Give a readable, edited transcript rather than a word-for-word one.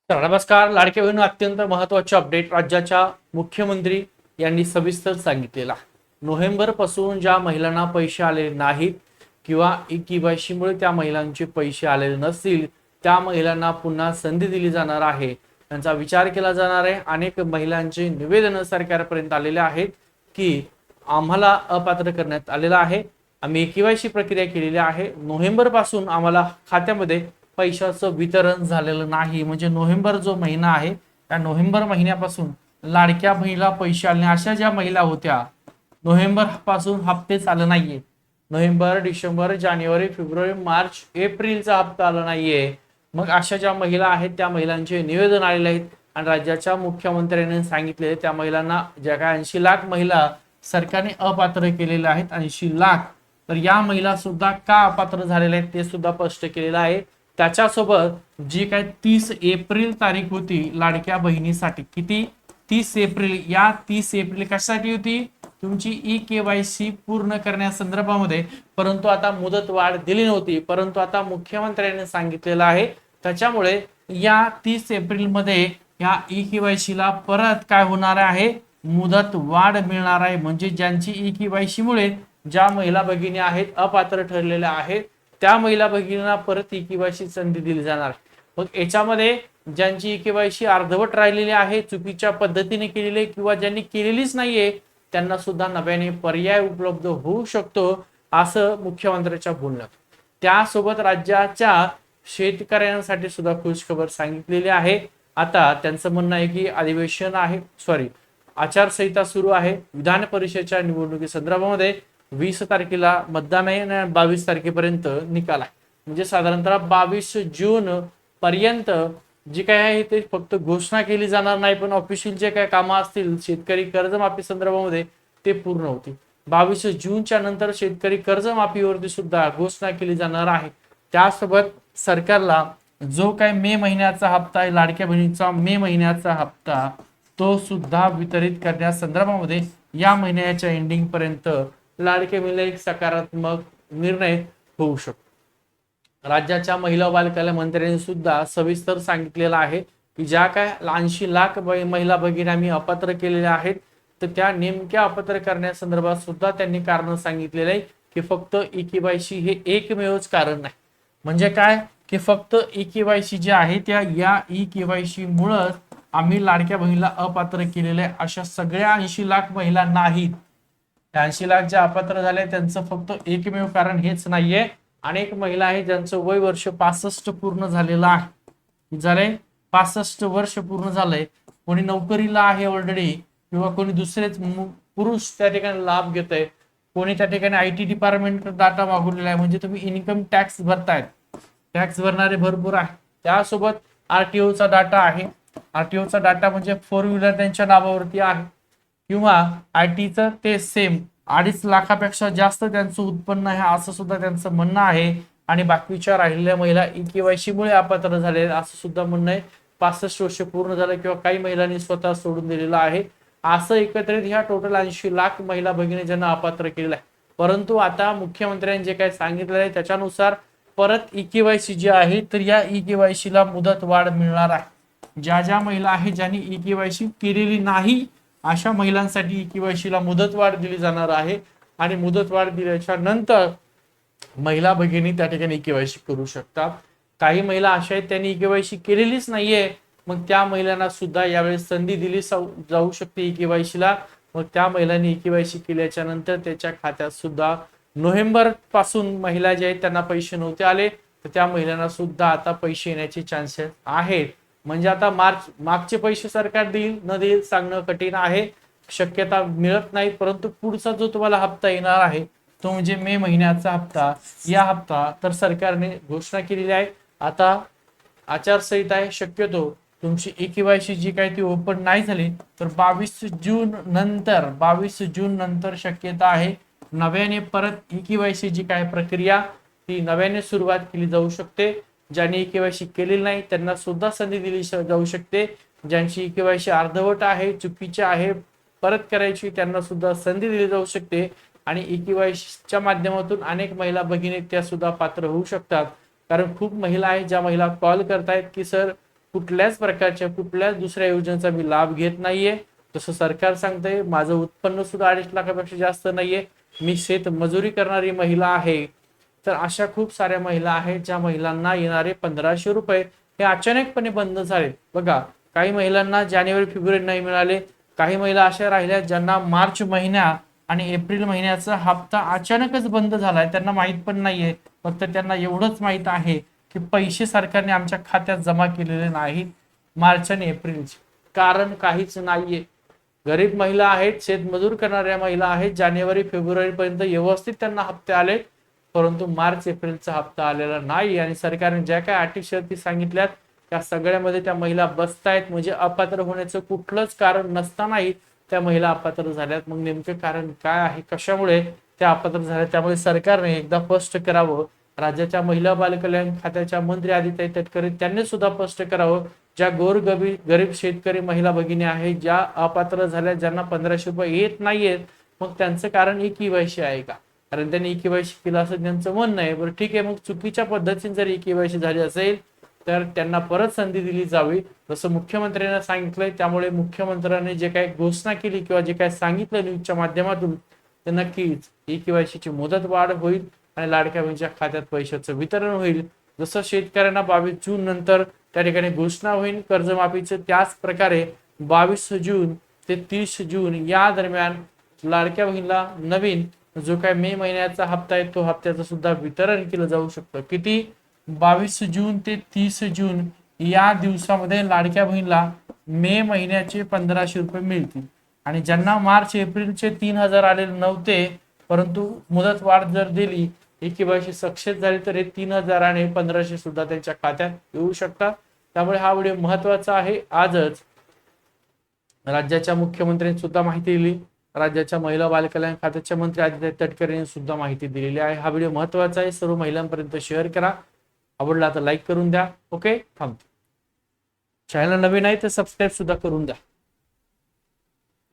तर नमस्कार. लाडक्या बहिणी अत्यंत महत्त्वाचे अपडेट राज्याच्या मुख्यमंत्री यांनी सविस्तर सांगितलेला. नोव्हेंबर पासून ज्या महिलांना पैसे आले नाहीत किंवा ई-केवायसी मुळे त्या महिलांचे पैसे आलेले नसतील, त्या महिलांना पुन्हा संधी दिली जाणार आहे. त्यांचा विचार केला जाणार आहे. अनेक महिलांचे निवेदन सरकारपर्यंत आलेले आहेत की आम्हाला अपात्र करण्यात आलेला आहे. आम्ही ई-केवायसी प्रक्रिया केलेली आहे. नोव्हेंबर पासून आम्हाला खात्यामध्ये पैशाचं वितरण झालेलं नाही. म्हणजे नोव्हेंबर जो महिना आहे त्या नोव्हेंबर महिन्यापासून लाडक्या बहिणीला पैसे आले नाही. अशा ज्या महिला होत्या नोव्हेंबर पासून हप्तेच आले नाहीये. नोव्हेंबर, डिसेंबर, जानेवारी, फेब्रुवारी, मार्च, एप्रिलचा हप्ता आला नाहीये. मग अशा ज्या महिला आहेत त्या महिलांचे निवेदन आलेले आहेत आणि राज्याच्या मुख्यमंत्र्यांनी सांगितले त्या महिलांना ज्या काय 80 लाख महिला सरकारने अपात्र केलेल्या आहेत 80 लाख, तर या महिला सुद्धा का अपात्र झालेल्या आहेत ते सुद्धा स्पष्ट केलेलं आहे. त्याच्यासोबत जी काय 30 एप्रिल तारीख होती लाडक्या बहिणीसाठी, किती 30 एप्रिल, या 30 एप्रिल कशासाठी होती? तुमची ई-केवायसी पूर्ण करण्यासंदर्भामध्ये. परंतु आता मुदत वाढ दिली नव्हती, परंतु आता मुख्यमंत्र्यांनी सांगितलेलं आहे. त्याच्यामुळे या 30 एप्रिल मध्ये या ई-केवायसी ला परत काय होणार आहे? मुदत वाढ मिळणार आहे. म्हणजे ज्यांची ई-केवायसी मुळे ज्या महिला भगिनी आहेत अपात्र ठरलेल्या आहेत त्या महिला भगिनींना परत ई-केवायसी संधी दिली जाणार. मग याच्यामध्ये ज्यांची ई-केवायसी अर्धवट राहिलेली आहे, चुकीच्या पद्धतीने केलेली किंवा ज्यांनी केलेलीच नाहीये, त्यांना सुद्धा नव्याने पर्याय उपलब्ध होऊ शकतो असं मुख्यमंत्र्यांच्या बोलण्यात. त्यासोबत राज्याच्या शेतकऱ्यांसाठी सुद्धा खुशखबर सांगितलेली आहे. आता त्यांचं म्हणणं आहे की अधिवेशन आहे, आचारसंहिता सुरू आहे. विधान परिषदेच्या निवडणुकी संदर्भामध्ये 20 तारखेला मतदान आहे आणि 22 तारखेपर्यंत निकाल आहे. म्हणजे साधारणतः 22 जून पर्यंत जे काय आहे ते फक्त घोषणा केली जाणार नाही, पण ऑफिशियल जे काय कामं असतील शेतकरी कर्जमाफी संदर्भामध्ये ते पूर्ण होतील. 22 जूनच्या नंतर शेतकरी कर्जमाफीवरती सुद्धा घोषणा केली जाणार आहे. त्यासोबत सरकारला जो काय मे महिन्याचा हप्ता आहे लाडक्या बहिणीचा, मे महिन्याचा हप्ता तो सुद्धा वितरित करण्यासंदर्भामध्ये या महिन्याच्या एंडिंग पर्यंत लाडक्या बहिणीला एक सकारात्मक निर्णय होऊ शकतो. राज्याच्या महिला व बालकल्याण मंत्र्यांनी सुद्धा सविस्तर सांगितलेलं आहे की ज्या काय 80 लाख महिला भगिनी आम्ही अपात्र केलेल्या आहेत, तर त्या नेमक्या अपात्र करण्यासंदर्भात सुद्धा त्यांनी कारण सांगितलेलं आहे की फक्त ई-केवायसी हे एकमेवच कारण नाही. म्हणजे काय की फक्त ई-केवायसी जे आहे त्या या ई-केवायसी मुळे आम्ही लाडक्या बहिणीला अपात्र केलेले अशा सगळ्या 80 लाख महिला नाहीत. 80 लाख ज्या अपात्र झाले त्यांचं फक्त एकमेव कारण हेच नाहीये. अनेक महिला आहेत ज्यांचं वय वर्ष 65 पूर्ण झालेलं आहे. झाले 65 वर्ष पूर्ण झालंय. कोणी नोकरीला आहे ऑलरेडी किंवा कोणी दुसरेच पुरुष त्या ठिकाणी लाभ घेत आहे. कोणी त्या ठिकाणी IT डिपार्टमेंट डाटा मागवलेला आहे. म्हणजे तुम्ही इन्कम टॅक्स भरतायत, टॅक्स भरणारे भरपूर आहे. त्यासोबत RTOचा डाटा आहे. RTOचा डाटा म्हणजे 4 व्हीलर त्यांच्या नावावरती आहे किंवा ITचं ते सेम 2.5 लाखापेक्षा जास्त त्यांचं उत्पन्न आहे असं सुद्धा त्यांचं म्हणणं आहे. आणि बाकीच्या राहिलेल्या महिला ई-केवायसी मुळे अपात्र झाले असं सुद्धा म्हणणं आहे. 65 वर्ष पूर्ण झालं किंवा काही महिलांनी स्वतः सोडून दिलेलं आहे. असं एकत्रित ह्या टोटल 80 लाख महिला भगिनी ज्यांना अपात्र केलेलं आहे. परंतु आता मुख्यमंत्र्यांनी जे काही सांगितलं आहे त्याच्यानुसार परत ई-केवायसी जी आहे तर या ई-केवायसी ला मुदत वाढ मिळणार आहे. ज्या ज्या महिला आहेत ज्यांनी ई-केवायसी केलेली नाही अशा महिलांसाठी ई-केवायसी ला मुदत वाढ दिली जाणार आहे. आणि मुदत वाढ दिल्याच्या नंतर महिला भगिनी त्या ठिकाणी ई-केवायसी करू शकतात. काही महिला अशा आहेत त्यांनी ई-केवायसी केलेलीच नाहीये, मग त्या महिलांना सुद्धा यावेळेस संधी दिली जाऊ शकते ई-केवायसी ला. मग त्या महिलांनी ई-केवायसी केल्याच्या नंतर त्याच्या खात्यात सुद्धा नोव्हेंबर पासून महिला जे आहेत त्यांना पैसे नव्हते आले तर त्या महिलांना सुद्धा आता पैसे येण्याचे चान्सेस आहेत. म्हणजे आता मागचे पैसे सरकार देईल न देईल सांगणं कठीण आहे, शक्यता मिळत नाही. परंतु पुढचा जो तुम्हाला हप्ता येणार आहे तो म्हणजे मे महिन्याचा हप्ता. या हप्ता तर सरकारने घोषणा केलेली आहे. आता आचारसंहिता आहे, शक्यतो तुमची ई-केवायसी जी काही ती ओपन नाही झाली तर 22 जून नंतर शक्यता आहे नव्याने परत ई-केवायसी जी काय प्रक्रिया ती नव्याने सुरुवात केली जाऊ शकते. ज्यांनी ई-केवायसी केलेली नाही त्यांना सुद्धा संधी दिली जाऊ शकते. ज्यांची ई-केवायसी अर्धवट आहे, चुकीची आहे, परत करायची त्यांना सुद्धा संधी दिली जाऊ शकते. आणि ई-केवायसीच्या माध्यमातून अनेक महिला भगिनी त्या सुद्धा पात्र होऊ शकतात. कारण खूप महिला आहेत ज्या महिला कॉल करतायत की सर कुठल्याच प्रकारच्या कुठल्याच दुसऱ्या योजनेचा मी लाभ घेत नाहीये. जसं सरकार सांगतंय माझं उत्पन्न सुद्धा 2.5 लाखापेक्षा जास्त नाहीये, मी शेत मजुरी करणारी महिला आहे. तर अशा खूप साऱ्या महिला आहेत ज्या महिलांना येणारे 1500 रुपये हे अचानकपणे बंद झाले. बघा, काही महिलांना जानेवारी फेब्रुवारी नाही मिळाले, काही महिला अशा राहिल्या ज्यांना मार्च महिन्या आणि एप्रिल महिन्याचा हप्ता अचानकच बंद झालाय, त्यांना माहित पण नाहीये. फक्त त्यांना एवढंच माहित आहे की पैसे सरकारने आमच्या खात्यात जमा केलेले नाहीत मार्च आणि एप्रिलचे. कारण काहीच नाहीये. गरीब महिला आहेत, शेतमजूर करणाऱ्या महिला आहेत, जानेवारी फेब्रुवारी पर्यंत व्यवस्थित त्यांना हप्ते आले, परंतु मार्च एप्रिलचा हप्ता आलेला नाही. आणि सरकारने ज्या काय अटी शर्ती सांगितल्यात त्या सगळ्यामध्ये त्या महिला बसतायत. म्हणजे अपात्र होण्याचं कुठलंच कारण नसतानाही त्या महिला अपात्र झाल्यात. मग नेमकं कारण काय आहे, कशामुळे त्या अपात्र झाल्या, त्यामुळे सरकारने एकदा स्पष्ट करावं. राज्याच्या महिला बालकल्याण खात्याच्या मंत्री आदित्य तटकरे त्यांनी सुद्धा स्पष्ट करावं. ज्या गरीब शेतकरी महिला भगिनी आहेत ज्या अपात्र झाल्या, ज्यांना 1500 रुपये येत नाहीयेत, मग त्यांचं कारण ई-केवायसी आहे का? कारण त्यांनी ई-केवायसी केलं असं त्यांचं म्हणणं आहे. बरं ठीक आहे, मग चुकीच्या पद्धतीने जर ई-केवायसी झाली असेल तर त्यांना परत संधी दिली जावी, जसं मुख्यमंत्र्यांना सांगितलंय. त्यामुळे मुख्यमंत्र्यांनी जे काही घोषणा केली किंवा जे काही सांगितलं न्यूजच्या माध्यमातून, ते नक्कीच ई-केवायसीची मुदत वाढ होईल आणि लाडक्या बहिणीच्या खात्यात पैशाचं वितरण होईल. जसं शेतकऱ्यांना 22 जून नंतर त्या ठिकाणी घोषणा होईल कर्जमाफीचं, त्याच प्रकारे 22 जून ते 30 जून या दरम्यान लाडक्या बहिणीला नवीन जो काय मे महिन्याचा हप्ता आहे तो हप्त्याचं सुद्धा वितरण केलं जाऊ शकतं. किती? 22 जून ते 30 जून या दिवसामध्ये लाडक्या बहिणीला मे महिन्याचे 1500 रुपये मिळतील. आणि ज्यांना मार्च एप्रिलचे 3000 आलेले नव्हते, परंतु मुदत वाढ जर दिली, ई-केवायसी सक्सेस झाली, तर हे 3000 आणि 1500 सुद्धा त्यांच्या खात्यात येऊ शकतात. त्यामुळे हा व्हिडिओ महत्वाचा आहे. आजच राज्याच्या मुख्यमंत्र्यांनी सुद्धा माहिती दिली, राज्याच्या महिला बालकल्याण खात्याच्या मंत्री आदित्य तटकरे यांनी सुद्धा माहिती दिलेली आहे. हा व्हिडिओ महत्वाचा आहे, सर्व महिलांपर्यंत शेअर करा. आवडला तर लाईक करून द्या. ओके, थांबतो. चॅनल नवीन आहे तर सबस्क्राईब सुद्धा करून द्या.